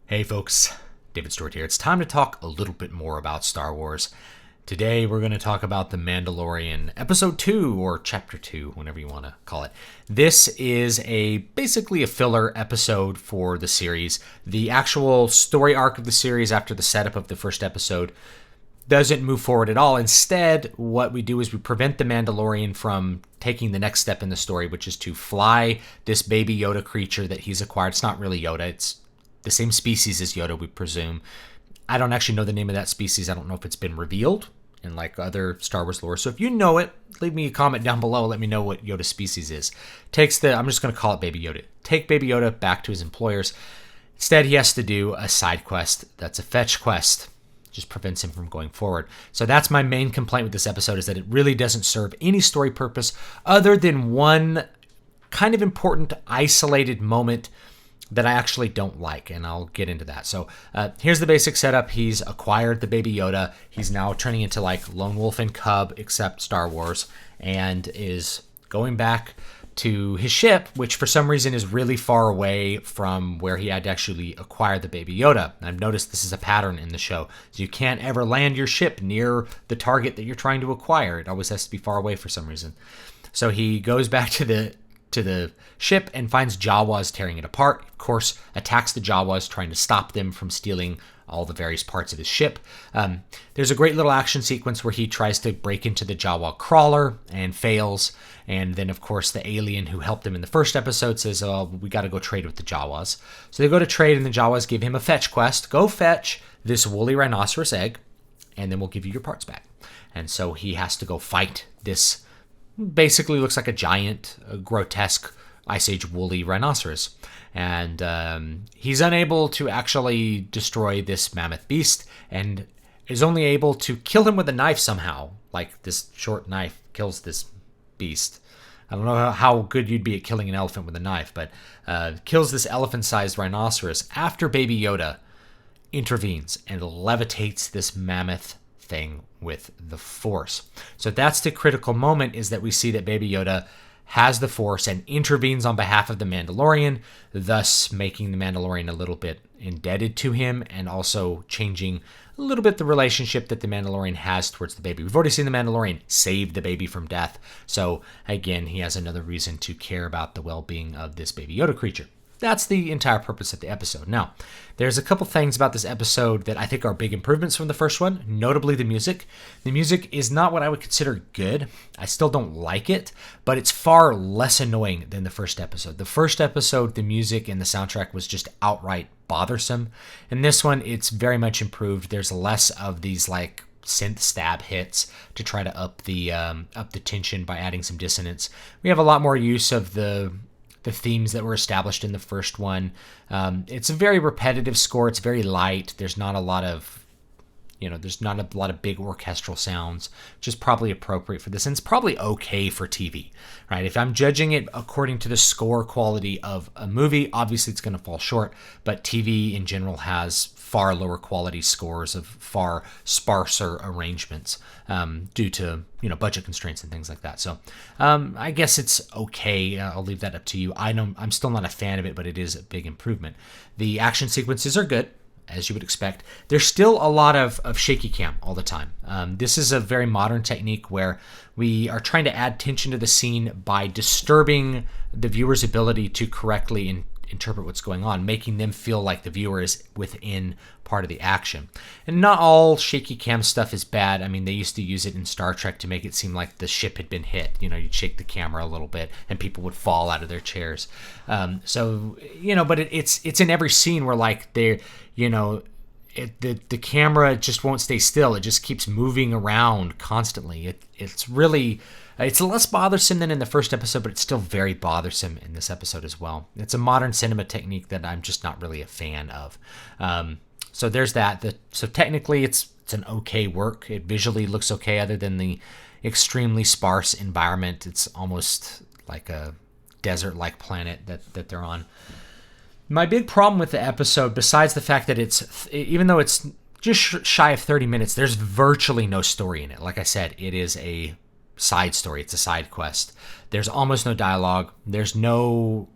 Hey folks, David Stewart here. It's time to talk a little bit more about Star Wars. Today we're going to talk about The Mandalorian Episode 2, or Chapter 2, whatever you want to call it. This is basically a filler episode for the series. The actual story arc of the series after the setup of the first episode doesn't move forward at all. Instead, what we do is we prevent the Mandalorian from taking the next step in the story, which is to fly this baby Yoda creature that he's acquired. It's not really Yoda, it's the same species as Yoda, we presume. I don't actually know the name of that species. I don't know if it's been revealed in like other Star Wars lore. So if you know it, leave me a comment down below. Let me know what Yoda species is. I'm just going to call it Baby Yoda. Take Baby Yoda back to his employers. Instead, he has to do a side quest. That's a fetch quest. Just prevents him from going forward. So that's my main complaint with this episode, is that it really doesn't serve any story purpose other than one kind of important isolated moment that I actually don't like, and I'll get into that. So here's the basic setup. He's acquired the Baby Yoda. He's now turning into like Lone Wolf and Cub, except Star Wars, and is going back to his ship, which for some reason is really far away from where he had to actually acquire the Baby Yoda. I've noticed this is a pattern in the show. So you can't ever land your ship near the target that you're trying to acquire. It always has to be far away for some reason. So he goes back to the ship and finds Jawas tearing it apart. Of course, attacks the Jawas, trying to stop them from stealing all the various parts of his ship. There's a great little action sequence where he tries to break into the Jawa crawler and fails. And then, of course, the alien who helped him in the first episode says, oh, we got to go trade with the Jawas. So they go to trade, and the Jawas give him a fetch quest. Go fetch this woolly rhinoceros egg, and then we'll give you your parts back. And so he has to go fight this basically looks like a giant, grotesque Ice Age woolly rhinoceros. And he's unable to actually destroy this mammoth beast, and is only able to kill him with a knife somehow. Like, this short knife kills this beast. I don't know how good you'd be at killing an elephant with a knife, but kills this elephant-sized rhinoceros after Baby Yoda intervenes and levitates this mammoth thing with the Force. So that's the critical moment, is that we see that Baby Yoda has the Force and intervenes on behalf of the Mandalorian, thus making the Mandalorian a little bit indebted to him, and also changing a little bit the relationship that the Mandalorian has towards the baby. We've already seen the Mandalorian save the baby from death, so again, he has another reason to care about the well-being of this Baby Yoda creature. That's the entire purpose of the episode. Now, there's a couple things about this episode that I think are big improvements from the first one, notably the music. The music is not what I would consider good. I still don't like it, but it's far less annoying than the first episode. The first episode, the music and the soundtrack was just outright bothersome. In this one, it's very much improved. There's less of these like synth stab hits to try to up the tension by adding some dissonance. We have a lot more use of the themes that were established in the first one. It's a very repetitive score. It's very light. There's not a lot of big orchestral sounds, which is probably appropriate for this. And it's probably okay for TV, right? If I'm judging it according to the score quality of a movie, obviously it's going to fall short, but TV in general has far lower quality scores of far sparser arrangements due to budget constraints and things like that. So I guess it's okay. I'll leave that up to you. I'm still not a fan of it, but it is a big improvement. The action sequences are good, as you would expect. There's still a lot of shaky cam all the time. This is a very modern technique where we are trying to add tension to the scene by disturbing the viewer's ability to correctly interpret what's going on, making them feel like the viewer is within part of the action. And not all shaky cam stuff is bad. I mean, they used to use it in Star Trek to make it seem like the ship had been hit. You'd shake the camera a little bit and people would fall out of their chairs. But it's in every scene where like they're, the camera just won't stay still. It just keeps moving around constantly. It's less bothersome than in the first episode, but it's still very bothersome in this episode as well. It's a modern cinema technique that I'm just not really a fan of. So there's that. So technically, it's an okay work. It visually looks okay, other than the extremely sparse environment. It's almost like a desert-like planet that they're on. My big problem with the episode, besides the fact that even though it's just shy of 30 minutes, there's virtually no story in it. Like I said, it is a side story. It's a side quest. There's almost no dialogue. There's no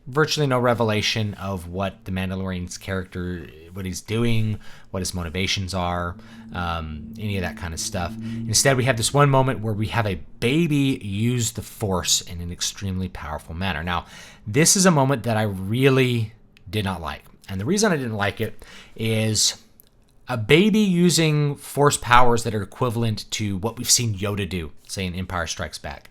virtually no revelation of what the Mandalorian's character, what he's doing, what his motivations are, any of that kind of stuff. Instead, we have this one moment where we have a baby use the Force in an extremely powerful manner. Now, this is a moment that I really did not like. And the reason I didn't like it is a baby using Force powers that are equivalent to what we've seen Yoda do, say in Empire Strikes Back,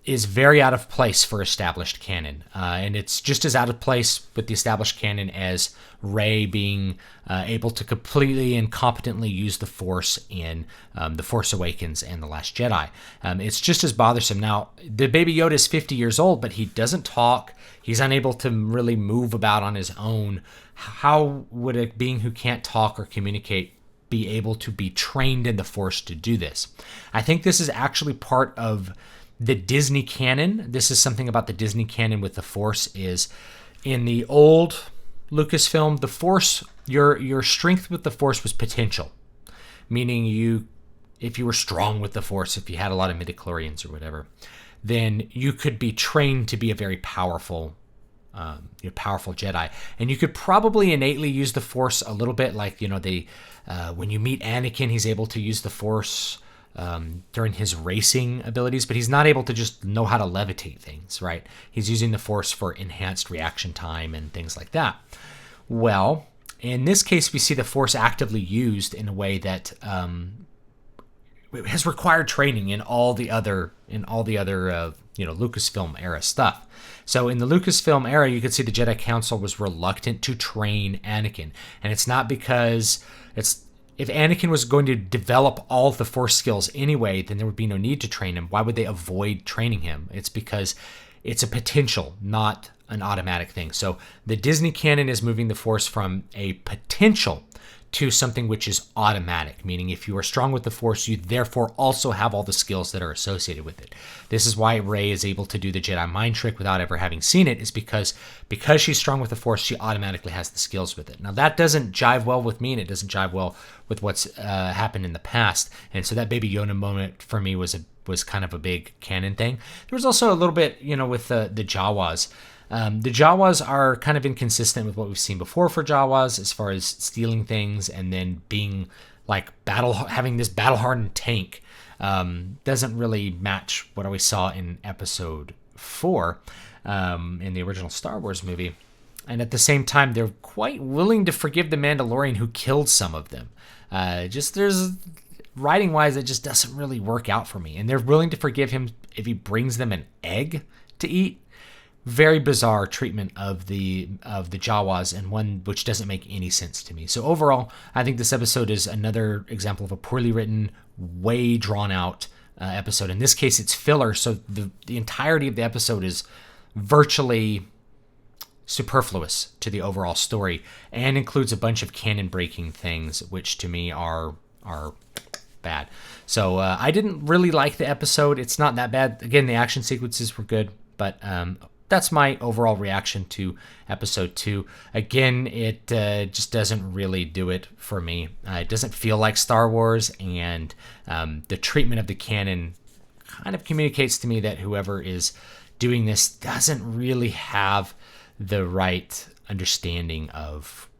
is very out of place for established canon. And it's just as out of place with the established canon as Rey being able to completely and competently use the Force in The Force Awakens and The Last Jedi. It's just as bothersome. Now, the baby Yoda is 50 years old, but he doesn't talk. He's unable to really move about on his own. How would a being who can't talk or communicate be able to be trained in the Force to do this? I think this is actually part of the Disney canon. This is something about the Disney canon with the Force is in the old Lucasfilm, the Force, your strength with the Force was potential, meaning if you were strong with the Force, if you had a lot of midichlorians or whatever, then you could be trained to be a very powerful Jedi, and you could probably innately use the Force a little bit, like when you meet Anakin, he's able to use the Force during his racing abilities, but he's not able to just know how to levitate things, right? He's using the Force for enhanced reaction time and things like that. Well, in this case, we see the Force actively used in a way that has required training in all the other Lucasfilm era stuff. So in the Lucasfilm era, you could see the Jedi Council was reluctant to train Anakin, and it's not because if Anakin was going to develop all of the Force skills anyway, then there would be no need to train him. Why would they avoid training him? It's because it's a potential, not an automatic thing. So the Disney canon is moving the Force from a potential to something which is automatic, meaning if you are strong with the Force, you therefore also have all the skills that are associated with it. This is why Rey is able to do the Jedi mind trick without ever having seen it, is because she's strong with the Force, she automatically has the skills with it. Now that doesn't jive well with me, and it doesn't jive well with what's happened in the past, and so that Baby Yoda moment for me was kind of a big canon thing. There was also a little bit, with the Jawas. The Jawas are kind of inconsistent with what we've seen before for Jawas as far as stealing things and then being like having this battle-hardened tank. Doesn't really match what we saw in Episode 4 in the original Star Wars movie. And at the same time, they're quite willing to forgive the Mandalorian who killed some of them. There's writing-wise, it just doesn't really work out for me. And they're willing to forgive him if he brings them an egg to eat. Very bizarre treatment of the Jawas, and one which doesn't make any sense to me. So overall, I think this episode is another example of a poorly written, way drawn out episode. In this case, it's filler, so the entirety of the episode is virtually superfluous to the overall story, and includes a bunch of canon breaking things, which to me are bad. So I didn't really like the episode. It's not that bad. Again, the action sequences were good, but that's my overall reaction to Episode 2. Again, it just doesn't really do it for me. It doesn't feel like Star Wars, and the treatment of the canon kind of communicates to me that whoever is doing this doesn't really have the right understanding of,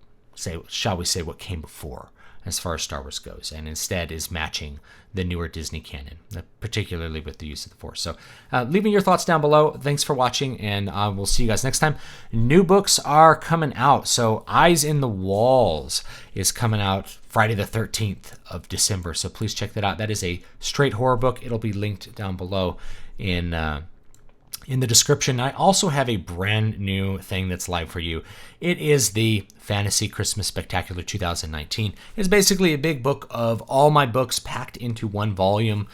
shall we say, what came before as far as Star Wars goes, and instead is matching the newer Disney canon, particularly with the use of the Force. So leave me your thoughts down below. Thanks for watching, and we'll see you guys next time. New books are coming out. So Eyes in the Walls is coming out Friday the 13th of December. So please check that out. That is a straight horror book. It'll be linked down below in the description. I also have a brand new thing that's live for you. It is the Fantasy Christmas Spectacular 2019. It's basically a big book of all my books packed into one volume.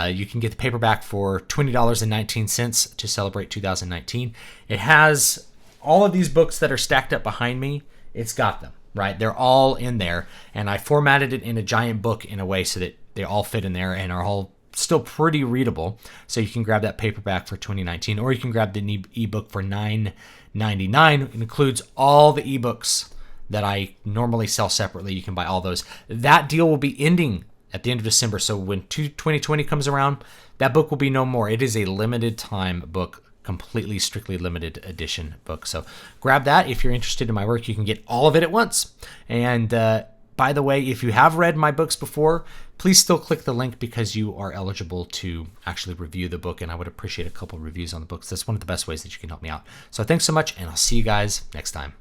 You can get the paperback for $20.19 to celebrate 2019. It has all of these books that are stacked up behind me. It's got them, right? They're all in there, and I formatted it in a giant book in a way so that they all fit in there and are all still pretty readable. So you can grab that paperback for $20.19, or you can grab the ebook for $9.99. It includes all the ebooks that I normally sell separately. You can buy all those. That deal will be ending at the end of December. So when 2020 comes around, that book will be no more. It is a limited time book completely strictly limited edition book. So grab that if you're interested in my work. You can get all of it at once. And by the way, if you have read my books before, please still click the link because you are eligible to actually review the book, and I would appreciate a couple reviews on the books. That's one of the best ways that you can help me out. So thanks so much, and I'll see you guys next time.